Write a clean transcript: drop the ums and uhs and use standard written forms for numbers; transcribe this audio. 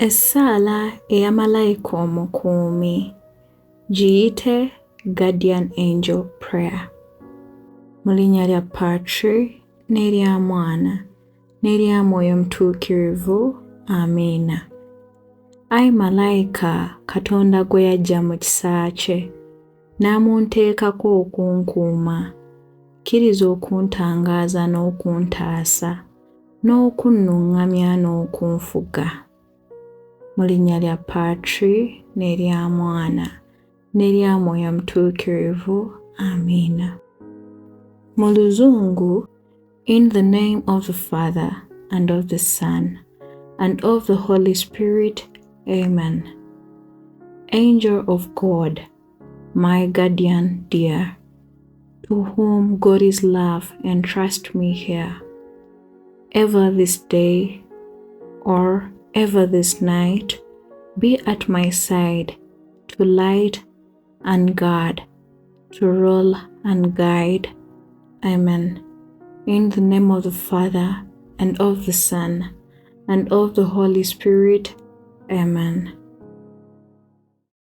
Essaala eya Malayika Omukuumi. Giyite Guardian Angel Prayer. Mu linnya lya Patri n'erya Mwana n'erya Mwoyo Mutuukirivu. Amiina. Ayi Malayika, Katonda gwe yaggya mu kisa kye n'amunteekako okunkuuma, kkiriza okuntangaaza n'okuntaasa n'okunnuŋŋamya n'okunfuga. Mu linnya lya Patri n'erya Mwana n'erya Mwoyo Mutuukirivu. Amiina. Mu Luzungu, in the name of the Father, and of the Son, and of the Holy Spirit. Amen. Angel of God, my guardian dear, to whom God is love, entrust me here, ever this day, or ever this night, be at my side, to light and guard, to rule and guide. Amen. In the name of the Father, and of the Son, and of the Holy Spirit. Amen.